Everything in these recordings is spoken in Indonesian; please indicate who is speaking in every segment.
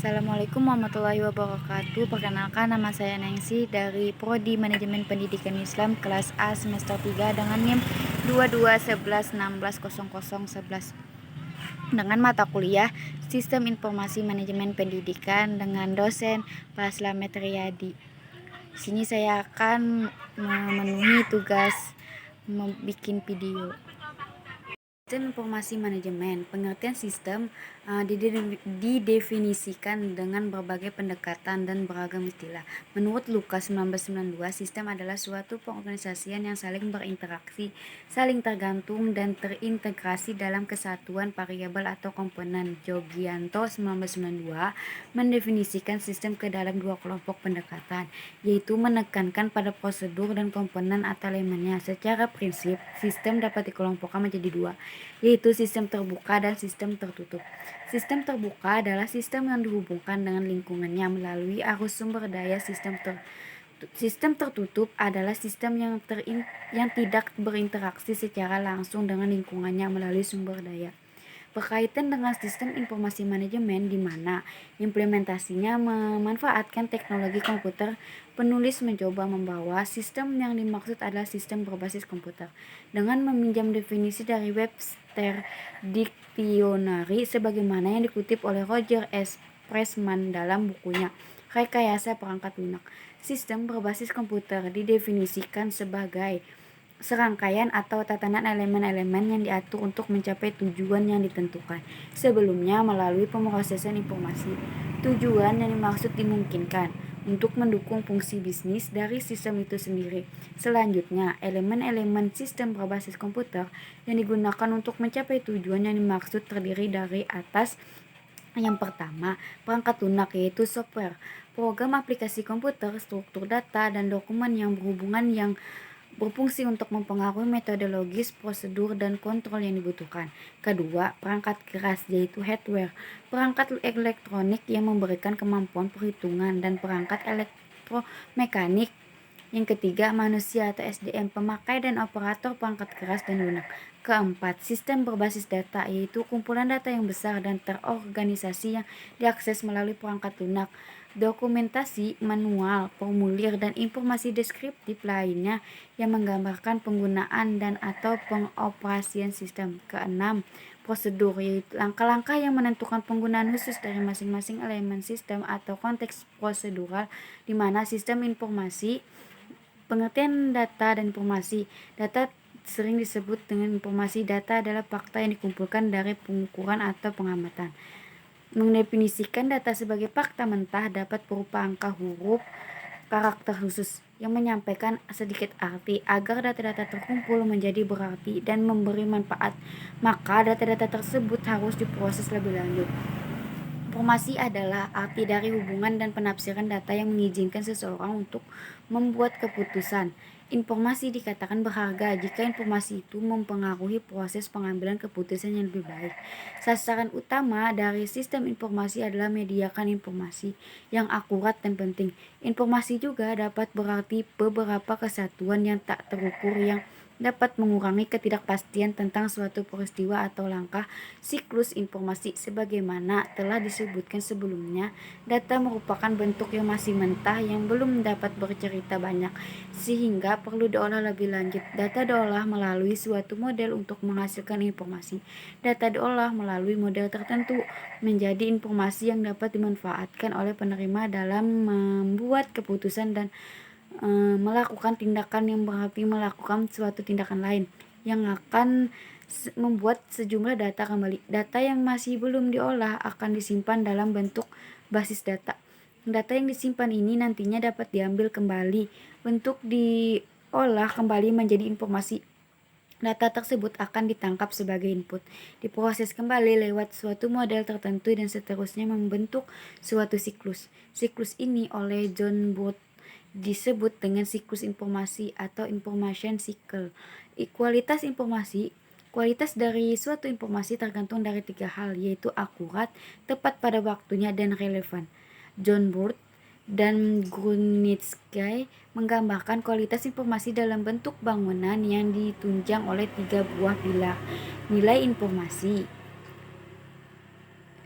Speaker 1: Assalamualaikum warahmatullahi wabarakatuh. Perkenalkan, nama saya Nancy dari Prodi Manajemen Pendidikan Islam kelas A semester 3 dengan NIM 2211160011 dengan mata kuliah Sistem Informasi Manajemen Pendidikan dengan dosen Pak Slamet Riyadi. Di sini saya akan memenuhi tugas membuat video. Sistem informasi manajemen. Pengertian sistem didefinisikan dengan berbagai pendekatan dan beragam istilah. Menurut Lukas 1992, sistem adalah suatu pengorganisasian yang saling berinteraksi, saling tergantung dan terintegrasi dalam kesatuan variabel atau komponen. Jogianto 1992 mendefinisikan sistem ke dalam dua kelompok pendekatan, yaitu menekankan pada prosedur dan komponen atau elemennya. Secara prinsip, sistem dapat dikelompokkan menjadi dua, yaitu sistem terbuka dan sistem tertutup. Sistem terbuka adalah sistem yang dihubungkan dengan lingkungannya melalui arus sumber daya. Sistem tertutup adalah sistem yang tidak berinteraksi secara langsung dengan lingkungannya melalui sumber daya. Berkaitan dengan sistem informasi manajemen di mana implementasinya memanfaatkan teknologi komputer, penulis mencoba membawa sistem yang dimaksud adalah sistem berbasis komputer dengan meminjam definisi dari Webster Dictionary sebagaimana yang dikutip oleh Roger S. Pressman dalam bukunya Rekayasa Perangkat Lunak. Sistem berbasis komputer didefinisikan sebagai serangkaian atau tatanan elemen-elemen yang diatur untuk mencapai tujuan yang ditentukan sebelumnya melalui pemrosesan informasi. Tujuan yang dimaksud dimungkinkan untuk mendukung fungsi bisnis dari sistem itu sendiri. Selanjutnya, elemen-elemen sistem berbasis komputer yang digunakan untuk mencapai tujuan yang dimaksud terdiri dari atas. Yang pertama, perangkat lunak, yaitu software, program aplikasi komputer, struktur data, dan dokumen yang berhubungan yang berfungsi untuk mempengaruhi metodologis, prosedur, dan kontrol yang dibutuhkan. Kedua, perangkat keras, yaitu hardware, perangkat elektronik yang memberikan kemampuan perhitungan dan perangkat elektromekanik. Yang ketiga, manusia atau SDM, pemakai dan operator perangkat keras dan lunak. Keempat, sistem berbasis data, yaitu kumpulan data yang besar dan terorganisasi yang diakses melalui perangkat lunak. Dokumentasi, manual, formulir, dan informasi deskriptif lainnya yang menggambarkan penggunaan dan atau pengoperasian sistem. Keenam, prosedur, yaitu langkah-langkah yang menentukan penggunaan khusus dari masing-masing elemen sistem atau konteks prosedural di mana sistem informasi. Pengertian data dan informasi. Data sering disebut dengan informasi. Data adalah fakta yang dikumpulkan dari pengukuran atau pengamatan. Mendefinisikan data sebagai fakta mentah dapat berupa angka, huruf, karakter khusus yang menyampaikan sedikit arti. Agar data-data terkumpul menjadi berarti dan memberi manfaat, maka data-data tersebut harus diproses lebih lanjut. Informasi adalah arti dari hubungan dan penafsiran data yang mengizinkan seseorang untuk membuat keputusan. Informasi dikatakan berharga jika informasi itu mempengaruhi proses pengambilan keputusan yang lebih baik. Sasaran utama dari sistem informasi adalah mediakan informasi yang akurat dan penting. Informasi juga dapat berarti beberapa kesatuan yang tak terukur yang dapat mengurangi ketidakpastian tentang suatu peristiwa atau langkah. Siklus informasi. Sebagaimana telah disebutkan sebelumnya, data merupakan bentuk yang masih mentah yang belum dapat bercerita banyak, sehingga perlu diolah lebih lanjut. Data diolah melalui suatu model untuk menghasilkan informasi. Data diolah melalui model tertentu menjadi informasi yang dapat dimanfaatkan oleh penerima dalam membuat keputusan dan melakukan tindakan yang berarti melakukan suatu tindakan lain yang akan membuat sejumlah data kembali. Data yang masih belum diolah akan disimpan dalam bentuk basis data. Data yang disimpan ini nantinya dapat diambil kembali, bentuk diolah kembali menjadi informasi. Data tersebut akan ditangkap sebagai input, diproses kembali lewat suatu model tertentu dan seterusnya membentuk suatu siklus. Siklus ini oleh John Booth disebut dengan siklus informasi atau information cycle. Kualitas informasi. Kualitas dari suatu informasi tergantung dari tiga hal, yaitu akurat, tepat pada waktunya, dan relevan. John Booth dan Grunitzky menggambarkan kualitas informasi dalam bentuk bangunan yang ditunjang oleh tiga buah pilar. Nilai informasi,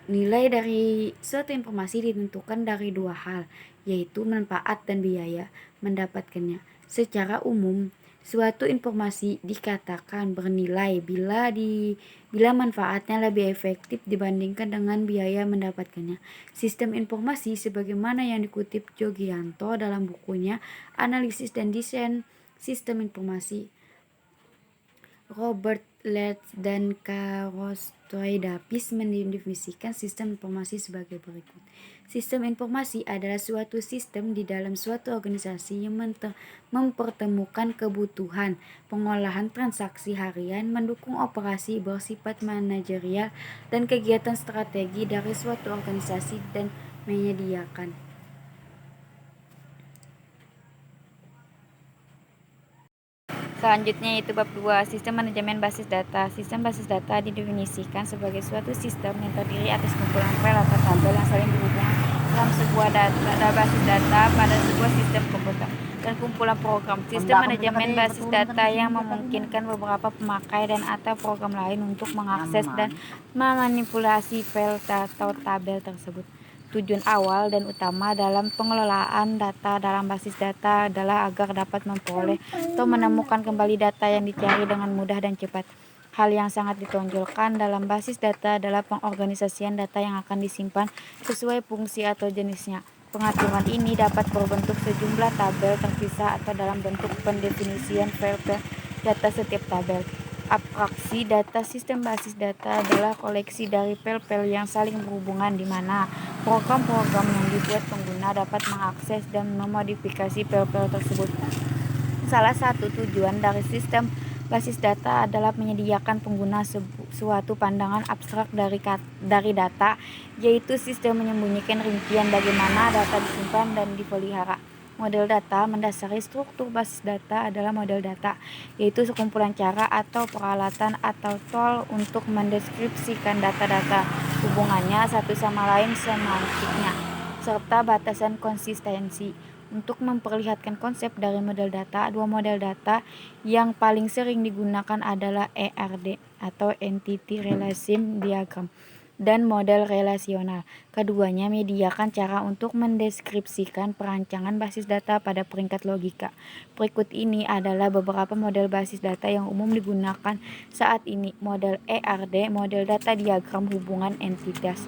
Speaker 1: Nilai dari suatu informasi ditentukan dari dua hal, yaitu manfaat dan biaya mendapatkannya. Secara umum, suatu informasi dikatakan bernilai bila manfaatnya lebih efektif dibandingkan dengan biaya mendapatkannya. Sistem informasi sebagaimana yang dikutip Jogianto dalam bukunya Analisis dan Desain Sistem Informasi, Robert Letts dan Karostoidapis mendefinisikan sistem informasi sebagai berikut. Sistem informasi adalah suatu sistem di dalam suatu organisasi yang mempertemukan kebutuhan pengolahan transaksi harian, mendukung operasi bersifat manajerial dan kegiatan strategi dari suatu organisasi dan menyediakan selanjutnya yaitu bab 2, sistem manajemen basis data. Sistem basis data didefinisikan sebagai suatu sistem yang terdiri atas kumpulan file atau tabel yang saling berhubungan dalam sebuah data basis data pada sebuah sistem komputer dan kumpulan program. Sistem manajemen basis data yang memungkinkan beberapa pemakai dan atau program lain untuk mengakses dan memanipulasi file atau tabel tersebut. Tujuan awal dan utama dalam pengelolaan data dalam basis data adalah agar dapat memperoleh atau menemukan kembali data yang dicari dengan mudah dan cepat. Hal yang sangat ditonjolkan dalam basis data adalah pengorganisasian data yang akan disimpan sesuai fungsi atau jenisnya. Pengaturan ini dapat berbentuk sejumlah tabel terpisah atau dalam bentuk pendefinisian file data setiap tabel. Abstraksi data. Sistem basis data adalah koleksi dari file-file yang saling berhubungan di mana program-program yang dibuat pengguna dapat mengakses dan memodifikasi file-file tersebut. Salah satu tujuan dari sistem basis data adalah menyediakan pengguna suatu pandangan abstrak dari data, yaitu sistem menyembunyikan rincian bagaimana data disimpan dan dipelihara. Model data mendasari struktur basis data adalah model data, yaitu sekumpulan cara atau peralatan atau tool untuk mendeskripsikan data-data, hubungannya satu sama lain semantiknya, serta batasan konsistensi. Untuk memperlihatkan konsep dari model data, dua model data yang paling sering digunakan adalah ERD atau Entity Relation Diagram dan model relasional. Keduanya menyediakan cara untuk mendeskripsikan perancangan basis data pada peringkat logika. Berikut ini adalah beberapa model basis data yang umum digunakan saat ini. Model ERD, model data diagram hubungan entitas,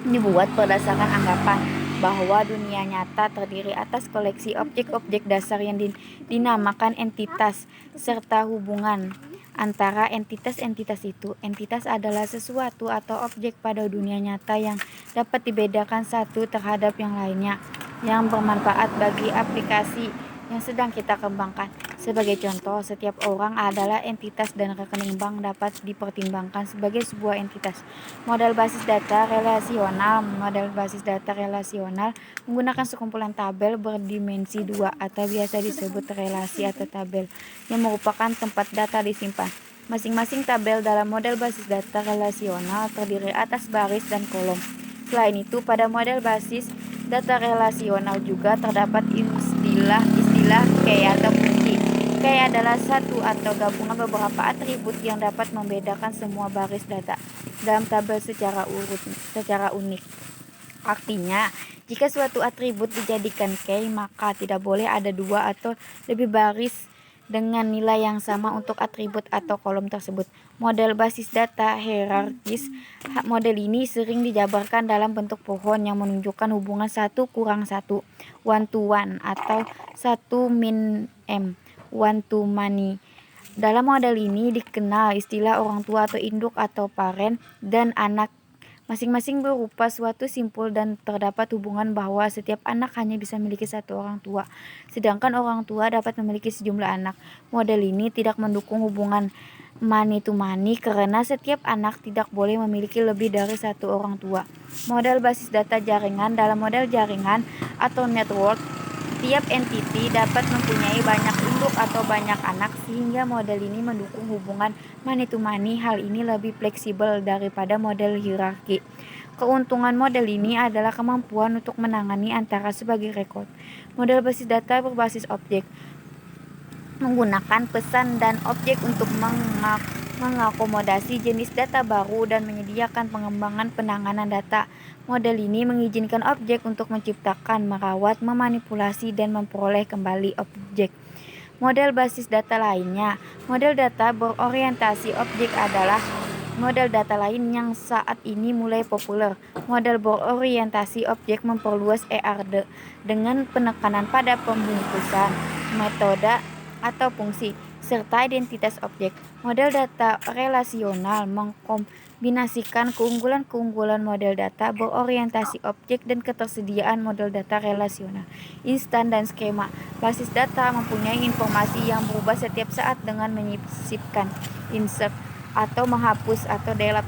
Speaker 1: dibuat berdasarkan anggapan bahwa dunia nyata terdiri atas koleksi objek-objek dasar yang dinamakan entitas serta hubungan antara entitas-entitas itu. Entitas adalah sesuatu atau objek pada dunia nyata yang dapat dibedakan satu terhadap yang lainnya, yang bermanfaat bagi aplikasi yang sedang kita kembangkan. Sebagai contoh, setiap orang adalah entitas dan rekening bank dapat dipertimbangkan sebagai sebuah entitas. Model basis data relasional. Model basis data relasional menggunakan sekumpulan tabel berdimensi 2 atau biasa disebut relasi atau tabel yang merupakan tempat data disimpan. Masing-masing tabel dalam model basis data relasional terdiri atas baris dan kolom. Selain itu, pada model basis data relasional juga terdapat istilah key atau kunci. Key adalah satu atau gabungan beberapa atribut yang dapat membedakan semua baris data dalam tabel secara unik. Artinya, jika suatu atribut dijadikan key, maka tidak boleh ada dua atau lebih baris dengan nilai yang sama untuk atribut atau kolom tersebut. Model basis data hierarkis. Model ini sering dijabarkan dalam bentuk pohon yang menunjukkan hubungan 1 kurang 1, one to one, atau 1 min m, one to many. Dalam model ini dikenal istilah orang tua atau induk atau parent dan anak. Masing-masing berupa suatu simpul dan terdapat hubungan bahwa setiap anak hanya bisa memiliki satu orang tua, sedangkan orang tua dapat memiliki sejumlah anak. Model ini tidak mendukung hubungan many to many karena setiap anak tidak boleh memiliki lebih dari satu orang tua. Model basis data jaringan. Dalam model jaringan atau network, tiap entiti dapat mempunyai banyak induk atau banyak anak, sehingga model ini mendukung hubungan many to many. Hal ini lebih fleksibel daripada model hierarki. Keuntungan model ini adalah kemampuan untuk menangani antara sebagai rekod. Model basis data berbasis objek menggunakan pesan dan objek untuk mengakomodasi jenis data baru dan menyediakan pengembangan penanganan data. Model ini mengizinkan objek untuk menciptakan, merawat, memanipulasi, dan memperoleh kembali objek. Model basis data lainnya. Model data berorientasi objek adalah model data lain yang saat ini mulai populer. Model berorientasi objek memperluas ERD dengan penekanan pada pembungkusan, metode, atau fungsi, serta identitas objek. Model data relasional mengkombinasikan keunggulan-keunggulan model data berorientasi objek dan ketersediaan model data relasional, instan, dan skema. Basis data mempunyai informasi yang berubah setiap saat dengan menyisipkan, insert, atau menghapus atau delete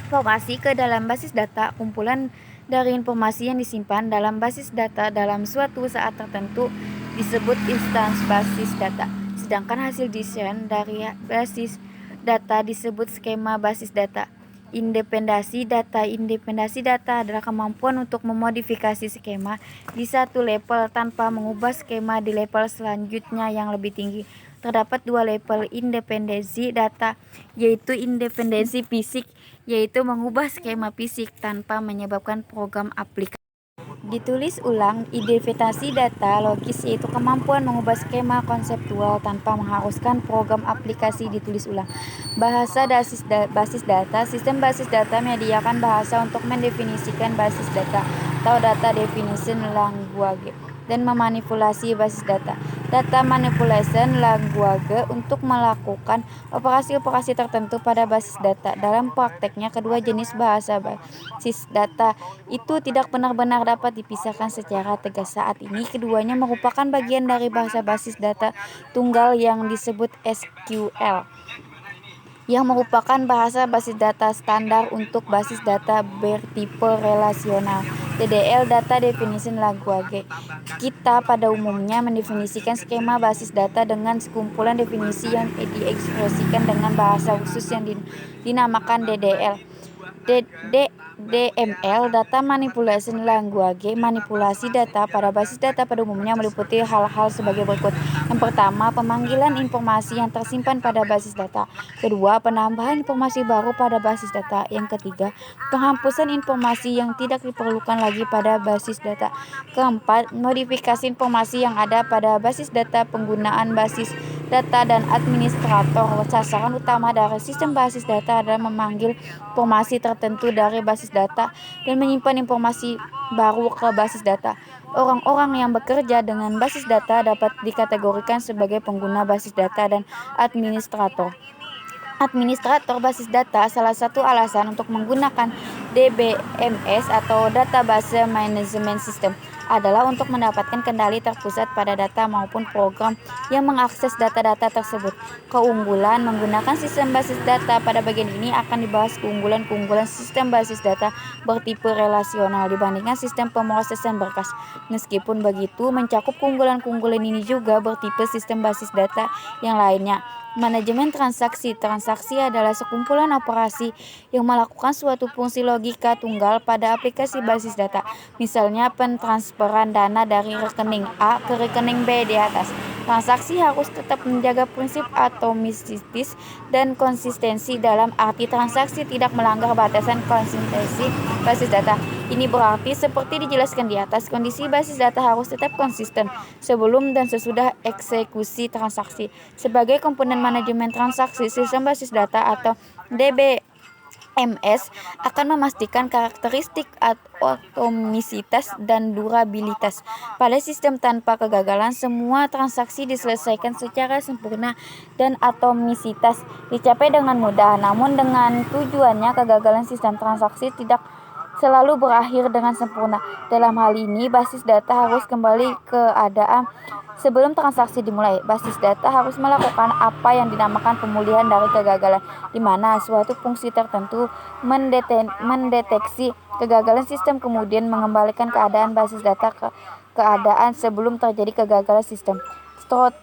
Speaker 1: informasi ke dalam basis data. Kumpulan dari informasi yang disimpan dalam basis data dalam suatu saat tertentu disebut instance basis data, sedangkan hasil desain dari basis data disebut skema basis data. Independensi data. Independensi data adalah kemampuan untuk memodifikasi skema di satu level tanpa mengubah skema di level selanjutnya yang lebih tinggi. Terdapat dua level independensi data, yaitu independensi fisik, yaitu mengubah skema fisik tanpa menyebabkan program aplikasi ditulis ulang. Independensi data logis yaitu kemampuan mengubah skema konseptual tanpa mengharuskan program aplikasi ditulis ulang. Bahasa basis data. Sistem basis data menyediakan bahasa untuk mendefinisikan basis data atau data definition language dan memanipulasi basis data. Data manipulation language untuk melakukan operasi-operasi tertentu pada basis data. Dalam prakteknya, kedua jenis bahasa basis data itu tidak benar-benar dapat dipisahkan secara tegas. Saat ini, keduanya merupakan bagian dari bahasa basis data tunggal yang disebut SQL, yang merupakan bahasa basis data standar untuk basis data bertipe relasional. DDL Data Definition Language. Kita pada umumnya mendefinisikan skema basis data dengan sekumpulan definisi yang diekspresikan dengan bahasa khusus yang dinamakan DDL. DML Data Manipulation Language. Manipulasi data pada basis data pada umumnya meliputi hal-hal sebagai berikut. Yang pertama, pemanggilan informasi yang tersimpan pada basis data. Kedua, penambahan informasi baru pada basis data. Yang ketiga, penghapusan informasi yang tidak diperlukan lagi pada basis data. Keempat, modifikasi informasi yang ada pada basis data. Penggunaan basis data dan administrator. Sasaran utama dari sistem basis data adalah memanggil informasi tertentu dari basis data dan menyimpan informasi baru ke basis data. Orang-orang yang bekerja dengan basis data dapat dikategorikan sebagai pengguna basis data dan administrator. Administrator basis data. Salah satu alasan untuk menggunakan DBMS atau Database Management System adalah untuk mendapatkan kendali terpusat pada data maupun program yang mengakses data-data tersebut. Keunggulan menggunakan sistem basis data. Pada bagian ini akan dibahas keunggulan-keunggulan sistem basis data bertipe relasional dibandingkan sistem pemrosesan berkas. Meskipun begitu, mencakup keunggulan-keunggulan ini juga bertipe sistem basis data yang lainnya. Manajemen transaksi. Transaksi adalah sekumpulan operasi yang melakukan suatu fungsi logika tunggal pada aplikasi basis data. Misalnya pentransferan dana dari rekening A ke rekening B di atas. Transaksi harus tetap menjaga prinsip atomisitas dan konsistensi, dalam arti transaksi tidak melanggar batasan konsistensi basis data. Ini berarti seperti dijelaskan di atas, kondisi basis data harus tetap konsisten sebelum dan sesudah eksekusi transaksi. Sebagai komponen manajemen transaksi, sistem basis data atau DBMS akan memastikan karakteristik atomisitas dan durabilitas. Pada sistem tanpa kegagalan, semua transaksi diselesaikan secara sempurna dan atomisitas dicapai dengan mudah. Namun dengan tujuannya, kegagalan sistem transaksi tidak selalu berakhir dengan sempurna. Dalam hal ini, basis data harus kembali ke keadaan sebelum transaksi dimulai. Basis data harus melakukan apa yang dinamakan pemulihan dari kegagalan, di mana suatu fungsi tertentu mendeteksi kegagalan sistem kemudian mengembalikan keadaan basis data ke keadaan sebelum terjadi kegagalan sistem.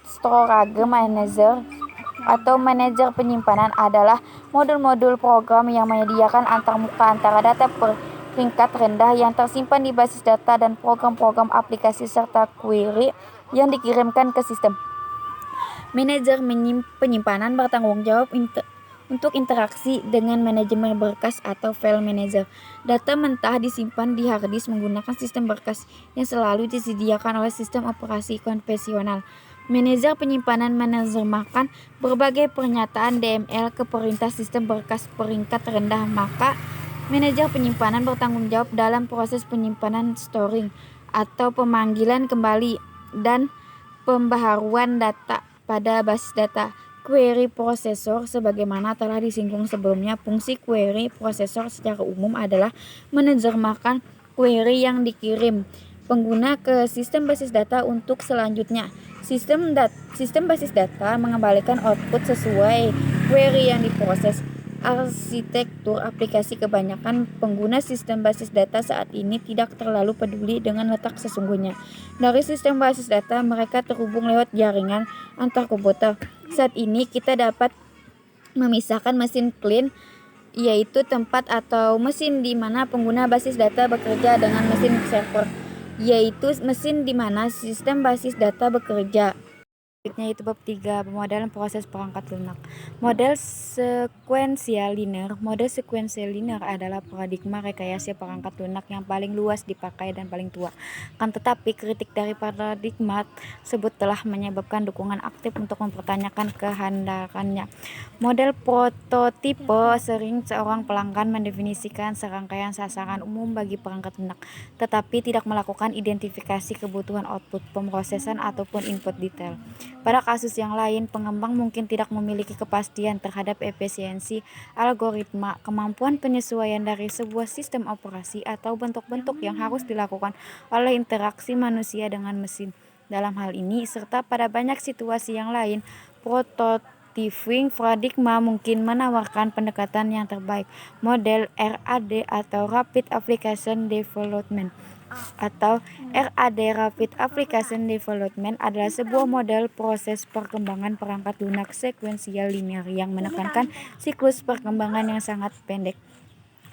Speaker 1: Storage manager atau manajer penyimpanan adalah modul-modul program yang menyediakan antarmuka antara data peringkat rendah yang tersimpan di basis data dan program-program aplikasi serta query yang dikirimkan ke sistem. Manajer penyimpanan bertanggung jawab Untuk interaksi dengan manajemen berkas atau file manager, data mentah disimpan di hard disk menggunakan sistem berkas yang selalu disediakan oleh sistem operasi konvensional. Manajer penyimpanan menerjemahkan berbagai pernyataan DML ke perintah sistem berkas peringkat rendah, maka manajer penyimpanan bertanggung jawab dalam proses penyimpanan storing atau pemanggilan kembali dan pembaharuan data pada basis data. Query processor, sebagaimana telah disinggung sebelumnya, fungsi query processor secara umum adalah menerjemahkan query yang dikirim pengguna ke sistem basis data untuk selanjutnya. Sistem basis data mengembalikan output sesuai query yang diproses. Arsitektur aplikasi kebanyakan pengguna sistem basis data saat ini tidak terlalu peduli dengan letak sesungguhnya dari sistem basis data. Mereka terhubung lewat jaringan antar komputer. Saat ini kita dapat memisahkan mesin client, yaitu tempat atau mesin di mana pengguna basis data bekerja, dengan mesin server, yaitu mesin di mana sistem basis data bekerja. Selanjutnya itu bab 3, pemodelan proses perangkat lunak. Model sekuensial linear. Model sekuensial linear adalah paradigma rekayasa perangkat lunak yang paling luas dipakai dan paling tua. Kan tetapi kritik dari paradigma tersebut telah menyebabkan dukungan aktif untuk mempertanyakan kehandalannya. Model prototipe sering seorang pelanggan mendefinisikan serangkaian sasaran umum bagi perangkat lunak, tetapi tidak melakukan identifikasi kebutuhan output, pemrosesan, ataupun input detail. Pada kasus yang lain, pengembang mungkin tidak memiliki kepastian terhadap efisiensi algoritma, kemampuan penyesuaian dari sebuah sistem operasi, atau bentuk-bentuk yang harus dilakukan oleh interaksi manusia dengan mesin. Dalam hal ini, serta pada banyak situasi yang lain, prototyping paradigma mungkin menawarkan pendekatan yang terbaik. Model RAD atau Rapid Application Development Rapid Application Development adalah sebuah model proses perkembangan perangkat lunak sekuensial linear yang menekankan siklus perkembangan yang sangat pendek.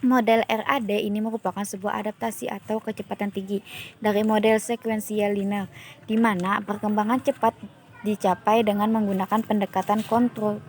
Speaker 1: Model RAD ini merupakan sebuah adaptasi atau kecepatan tinggi dari model sekuensial linear, di mana perkembangan cepat dicapai dengan menggunakan pendekatan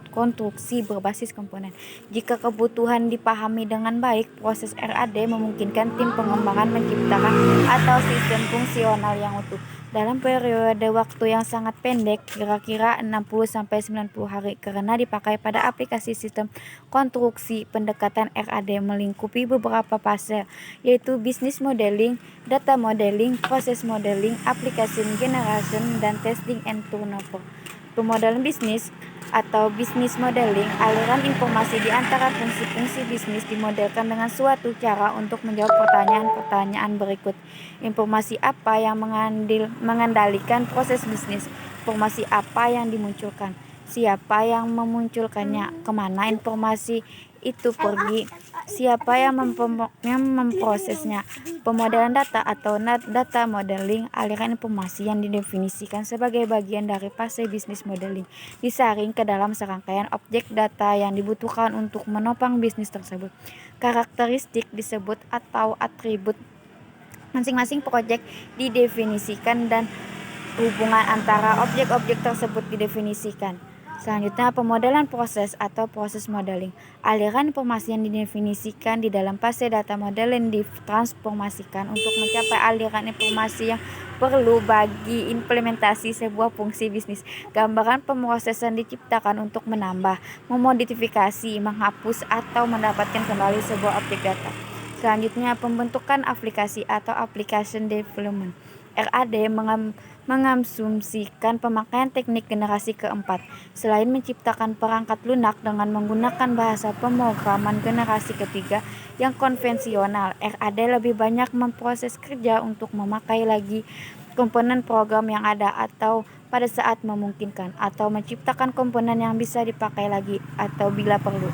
Speaker 1: konstruksi berbasis komponen. Jika kebutuhan dipahami dengan baik, proses RAD memungkinkan tim pengembangan menciptakan atau sistem fungsional yang utuh dalam periode waktu yang sangat pendek, kira-kira 60-90 hari, karena dipakai pada aplikasi sistem konstruksi. Pendekatan RAD melingkupi beberapa fase, yaitu business modeling, data modeling, proses modeling, application generation, dan testing and turnover. Pemodelan bisnis atau business modeling, aliran informasi di antara fungsi-fungsi bisnis dimodelkan dengan suatu cara untuk menjawab pertanyaan-pertanyaan berikut. Informasi apa yang mengendalikan proses bisnis? Informasi apa yang dimunculkan? Siapa yang memunculkannya? Kemana informasi itu pergi? Siapa yang memprosesnya? Pemodelan data atau data modeling, aliran informasi yang didefinisikan sebagai bagian dari fase business modeling, disaring ke dalam serangkaian objek data yang dibutuhkan untuk menopang bisnis tersebut. Karakteristik disebut atau atribut masing-masing proyek didefinisikan dan hubungan antara objek-objek tersebut didefinisikan. Selanjutnya, pemodelan proses atau proses modeling. Aliran informasi yang didefinisikan di dalam fase data modeling ditransformasikan untuk mencapai aliran informasi yang perlu bagi implementasi sebuah fungsi bisnis. Gambaran pemrosesan diciptakan untuk menambah, memodifikasi, menghapus, atau mendapatkan kembali sebuah objek data. Selanjutnya, pembentukan aplikasi atau application development. RAD mengasumsikan pemakaian teknik generasi keempat. Selain menciptakan perangkat lunak dengan menggunakan bahasa pemrograman generasi ketiga yang konvensional, RAD lebih banyak memproses kerja untuk memakai lagi komponen program yang ada atau pada saat memungkinkan, atau menciptakan komponen yang bisa dipakai lagi atau bila perlu.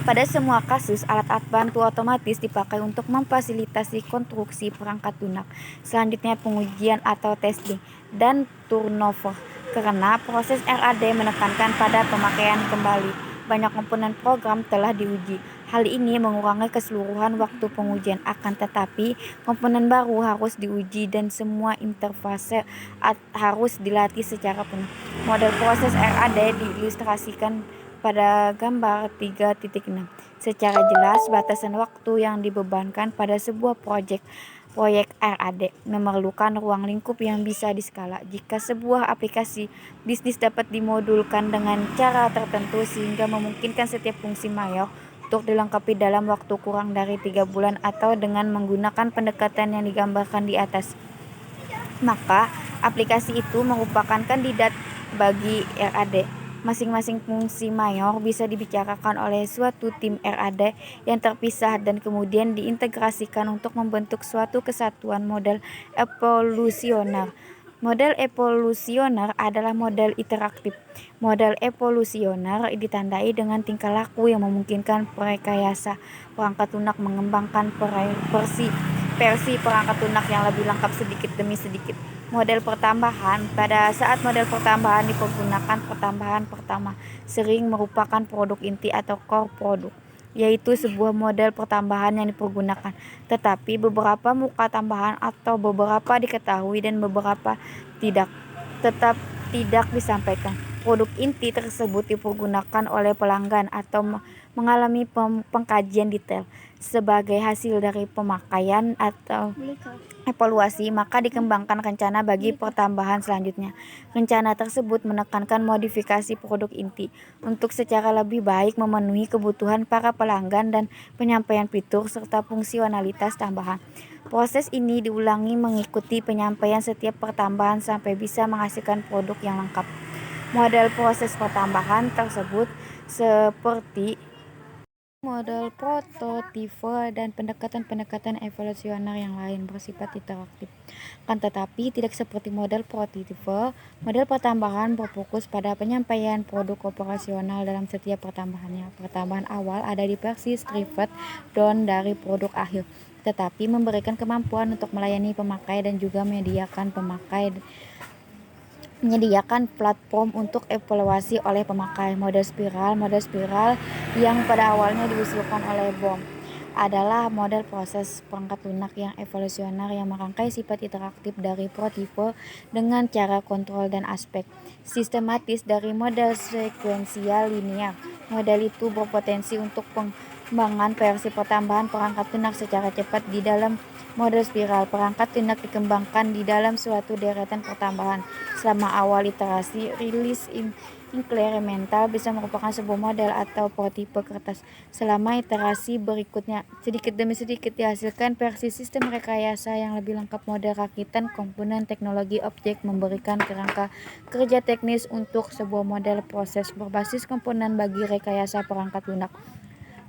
Speaker 1: Pada semua kasus, alat-alat bantu otomatis dipakai untuk memfasilitasi konstruksi perangkat lunak. Selanjutnya, pengujian atau testing dan turnover. Karena proses RAD menekankan pada pemakaian kembali, banyak komponen program telah diuji. Hal ini mengurangi keseluruhan waktu pengujian, akan tetapi komponen baru harus diuji dan semua interfase harus dilatih secara penuh. Model proses RAD diilustrasikan pada gambar 3.6. Secara jelas, batasan waktu yang dibebankan pada sebuah proyek RAD memerlukan ruang lingkup yang bisa diskala. Jika sebuah aplikasi bisnis dapat dimodulkan dengan cara tertentu sehingga memungkinkan setiap fungsi mayor untuk dilengkapi dalam waktu kurang dari 3 bulan atau dengan menggunakan pendekatan yang digambarkan di atas, maka aplikasi itu merupakan kandidat bagi RAD. Masing-masing fungsi mayor bisa dibicarakan oleh suatu tim RAD yang terpisah dan kemudian diintegrasikan untuk membentuk suatu kesatuan model evolusioner. Model evolusioner adalah model interaktif. Model evolusioner ditandai dengan tingkah laku yang memungkinkan perekayasa perangkat lunak mengembangkan versi perangkat lunak yang lebih lengkap sedikit demi sedikit. Model pertambahan. Pada saat model pertambahan dipergunakan, pertambahan pertama sering merupakan produk inti atau core produk, yaitu sebuah model pertambahan yang dipergunakan. Tetapi beberapa muka tambahan atau beberapa diketahui dan beberapa tetap tidak disampaikan. Produk inti tersebut dipergunakan oleh pelanggan atau mengalami pengkajian detail. Sebagai hasil dari pemakaian atau evaluasi, maka dikembangkan rencana bagi pertambahan selanjutnya. Rencana tersebut menekankan modifikasi produk inti untuk secara lebih baik memenuhi kebutuhan para pelanggan dan penyampaian fitur serta fungsionalitas tambahan. Proses ini diulangi mengikuti penyampaian setiap pertambahan sampai bisa menghasilkan produk yang lengkap. Model proses pertambahan tersebut seperti model prototipe dan pendekatan-pendekatan evolusioner yang lain bersifat interaktif. Kan tetapi tidak seperti model prototipe, model pertambahan berfokus pada penyampaian produk operasional dalam setiap pertambahannya. Pertambahan awal ada di versi stripped down dari produk akhir, tetapi memberikan kemampuan untuk melayani pemakai dan juga menyediakan platform untuk evaluasi oleh pemakai. Model spiral yang pada awalnya diusulkan oleh Bohm adalah model proses perangkat lunak yang evolusioner yang merangkai sifat interaktif dari prototipe dengan cara kontrol dan aspek sistematis dari model sekuensial linear. Model itu berpotensi untuk pengembangan versi pertambahan perangkat lunak secara cepat. Di dalam model spiral, perangkat lunak dikembangkan di dalam suatu deretan pertambahan. Selama awal iterasi, rilis inkremental bisa merupakan sebuah model atau prototipe kertas. Selama iterasi berikutnya, sedikit demi sedikit dihasilkan versi sistem rekayasa yang lebih lengkap. Model rakitan komponen teknologi objek memberikan kerangka kerja teknis untuk sebuah model proses berbasis komponen bagi rekayasa perangkat lunak.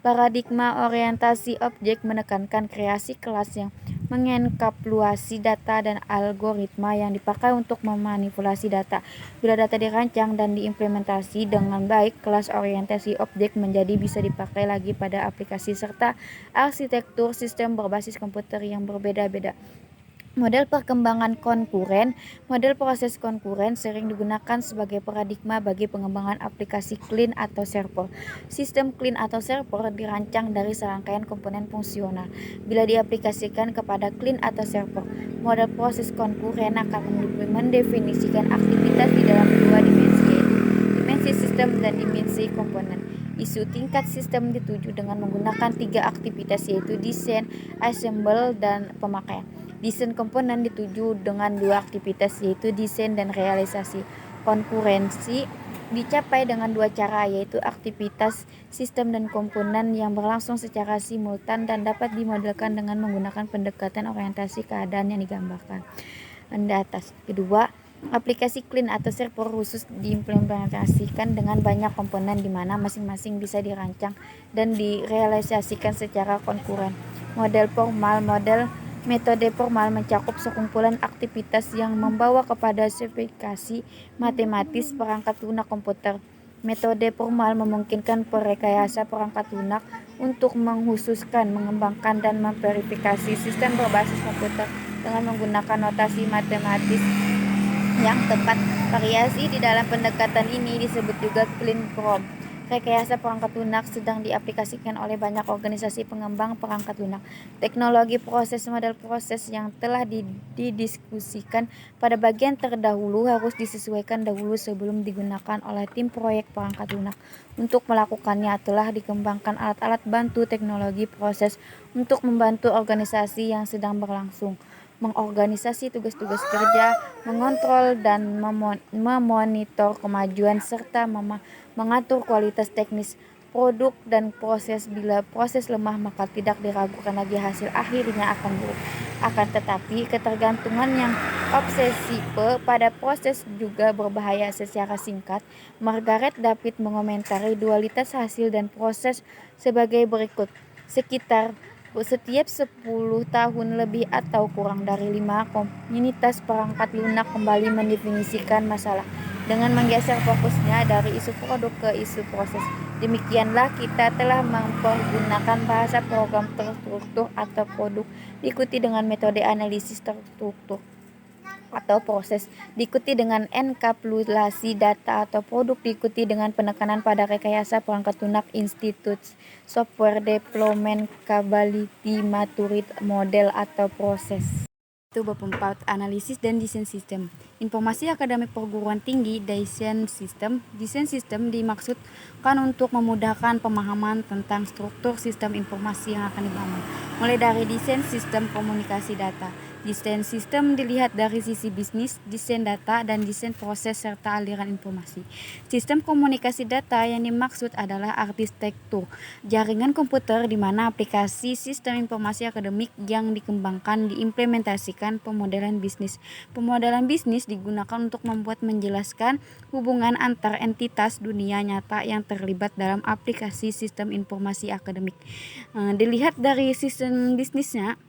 Speaker 1: Paradigma orientasi objek menekankan kreasi kelas yang mengenkapsulasi data dan algoritma yang dipakai untuk memanipulasi data. Bila data dirancang dan diimplementasi dengan baik, kelas orientasi objek menjadi bisa dipakai lagi pada aplikasi serta arsitektur sistem berbasis komputer yang berbeda-beda. Model perkembangan konkuren. Model proses konkuren sering digunakan sebagai paradigma bagi pengembangan aplikasi clean atau server. Sistem clean atau server dirancang dari serangkaian komponen fungsional. Bila diaplikasikan kepada clean atau server, model proses konkuren akan mendefinisikan aktivitas di dalam dua dimensi, yaitu dimensi sistem dan dimensi komponen. Isu tingkat sistem dituju dengan menggunakan 3 aktivitas, yaitu desain, assemble, dan pemakaian. Desain komponen dituju dengan 2 aktivitas, yaitu desain dan realisasi. Konkurensi dicapai dengan 2 cara, yaitu aktivitas sistem dan komponen yang berlangsung secara simultan dan dapat dimodelkan dengan menggunakan pendekatan orientasi keadaan yang digambarkan di atas. Kedua, aplikasi clean atau server khusus diimplementasikan dengan banyak komponen di mana masing-masing bisa dirancang dan direalisasikan secara konkuren. Metode formal mencakup sekumpulan aktivitas yang membawa kepada spesifikasi matematis perangkat lunak komputer. Metode formal memungkinkan perekayasa perangkat lunak untuk mengkhususkan, mengembangkan, dan memverifikasi sistem berbasis komputer dengan menggunakan notasi matematis yang tepat. Variasi di dalam pendekatan ini disebut juga clean form. Rekayasa perangkat lunak sedang diaplikasikan oleh banyak organisasi pengembang perangkat lunak. Teknologi proses model proses yang telah didiskusikan pada bagian terdahulu harus disesuaikan dahulu sebelum digunakan oleh tim proyek perangkat lunak. Untuk melakukannya telah dikembangkan alat-alat bantu teknologi proses untuk membantu organisasi yang sedang berlangsung, mengorganisasi tugas-tugas kerja, mengontrol dan memonitor kemajuan serta mengatur kualitas teknis produk dan proses. Bila proses lemah maka tidak diragukan lagi hasil akhirnya akan buruk. Akan tetapi ketergantungan yang obsesif pada proses juga berbahaya. Secara singkat, Margaret David mengomentari dualitas hasil dan proses sebagai berikut. Setiap 10 tahun lebih atau kurang dari 5 komunitas perangkat lunak kembali mendefinisikan masalah dengan menggeser fokusnya dari isu produk ke isu proses. Demikianlah kita telah mempergunakan bahasa program terstruktur atau produk diikuti dengan metode analisis terstruktur atau proses, diikuti dengan enkapsulasi data atau produk, diikuti dengan penekanan pada rekayasa perangkat lunak, institutes, software development, capability, maturity, model atau proses. Itu bab 4, analisis dan desain sistem. Informasi akademik perguruan tinggi, desain sistem. Desain sistem dimaksudkan untuk memudahkan pemahaman tentang struktur sistem informasi yang akan dibangun, mulai dari desain sistem komunikasi data. Desain sistem dilihat dari sisi bisnis, desain data, dan desain proses serta aliran informasi. Sistem komunikasi data yang dimaksud adalah arsitektur jaringan komputer di mana aplikasi sistem informasi akademik yang dikembangkan diimplementasikan. Pemodelan bisnis. Pemodelan bisnis digunakan untuk menjelaskan hubungan antar entitas dunia nyata yang terlibat dalam aplikasi sistem informasi akademik. Dilihat dari sistem bisnisnya.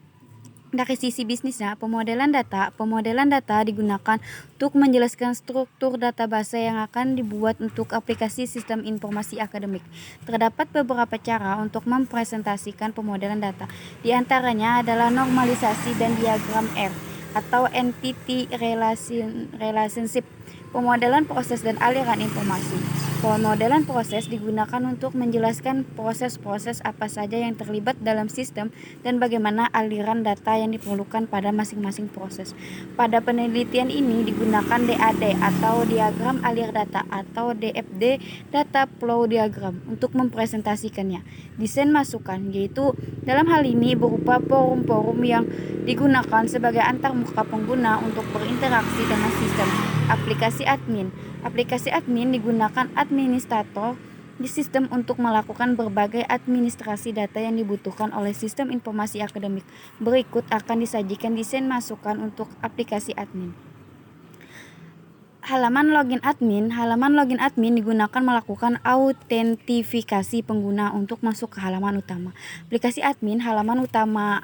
Speaker 1: Dari sisi bisnisnya, pemodelan data digunakan untuk menjelaskan struktur database yang akan dibuat untuk aplikasi sistem informasi akademik. Terdapat beberapa cara untuk mempresentasikan pemodelan data. Di antaranya adalah normalisasi dan diagram R atau entity relationship, pemodelan proses dan aliran informasi. Pemodelan proses digunakan untuk menjelaskan proses-proses apa saja yang terlibat dalam sistem dan bagaimana aliran data yang diperlukan pada masing-masing proses. Pada penelitian ini digunakan DAD atau diagram alir data atau DFD data flow diagram untuk mempresentasikannya. Desain masukan, yaitu dalam hal ini berupa forum-forum yang digunakan sebagai antarmuka pengguna untuk berinteraksi dengan sistem. Aplikasi admin digunakan administrator di sistem untuk melakukan berbagai administrasi data yang dibutuhkan oleh sistem informasi akademik. Berikut akan disajikan desain masukan untuk aplikasi admin. Halaman login admin digunakan melakukan autentifikasi pengguna untuk masuk ke halaman utama. Aplikasi admin, halaman utama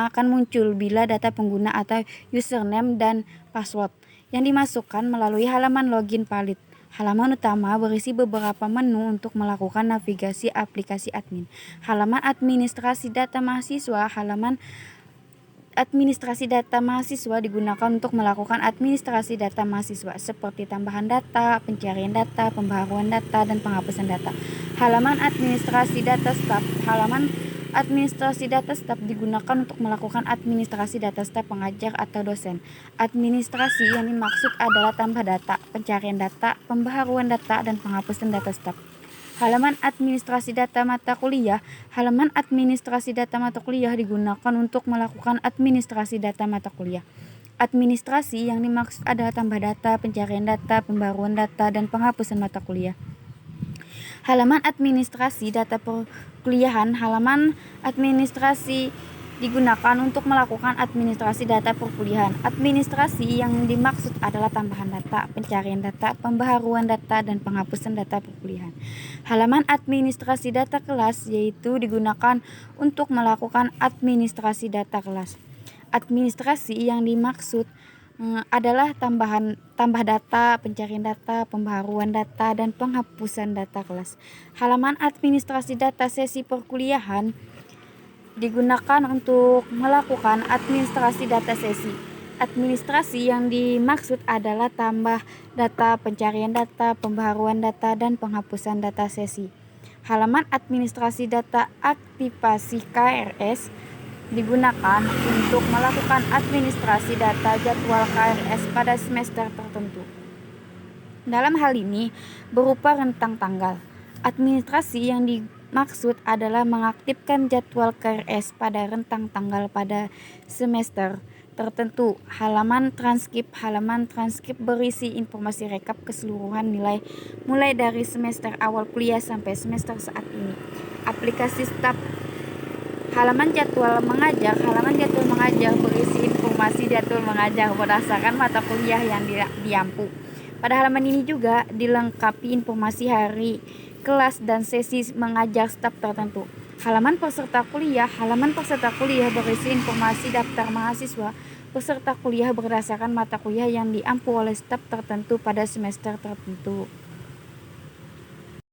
Speaker 1: akan muncul bila data pengguna atau username dan password yang dimasukkan melalui halaman login valid. Halaman utama berisi beberapa menu untuk melakukan navigasi aplikasi admin. Halaman administrasi data mahasiswa. Halaman administrasi data mahasiswa digunakan untuk melakukan administrasi data mahasiswa seperti tambahan data, pencarian data, pembaharuan data, dan penghapusan data. Halaman administrasi data staf. Halaman administrasi data staf digunakan untuk melakukan administrasi data staf pengajar atau dosen. Administrasi yang dimaksud adalah tambah data, pencarian data, pembaharuan data, dan penghapusan data staf. Halaman administrasi data mata kuliah. Halaman administrasi data mata kuliah digunakan untuk melakukan administrasi data mata kuliah. Administrasi yang dimaksud adalah tambah data, pencarian data, pembaruan data, dan penghapusan mata kuliah. Halaman administrasi data perkuliahan. Halaman administrasi digunakan untuk melakukan administrasi data perkuliahan. Administrasi yang dimaksud adalah tambahan data, pencarian data, pembaharuan data, dan penghapusan data perkuliahan. Halaman administrasi data kelas, yaitu digunakan untuk melakukan administrasi data kelas. Administrasi yang dimaksud adalah tambah data, pencarian data, pembaharuan data, dan penghapusan data kelas. Halaman administrasi data sesi perkuliahan digunakan untuk melakukan administrasi data sesi. administrasi yang dimaksud adalah tambah data, pencarian data, pembaharuan data, dan penghapusan data sesi. Halaman administrasi data aktivasi KRS digunakan untuk melakukan administrasi data jadwal KRS pada semester tertentu. Dalam hal ini, berupa rentang tanggal. Administrasi yang dimaksud adalah mengaktifkan jadwal KRS pada rentang tanggal pada semester tertentu. Halaman transkrip berisi informasi rekap keseluruhan nilai mulai dari semester awal kuliah sampai semester saat ini. Aplikasi staf. Halaman jadwal mengajar berisi informasi jadwal mengajar berdasarkan mata kuliah yang diampu. Pada halaman ini juga dilengkapi informasi hari, kelas, dan sesi mengajar staf tertentu. Halaman peserta kuliah berisi informasi daftar mahasiswa peserta kuliah berdasarkan mata kuliah yang diampu oleh staf tertentu pada semester tertentu.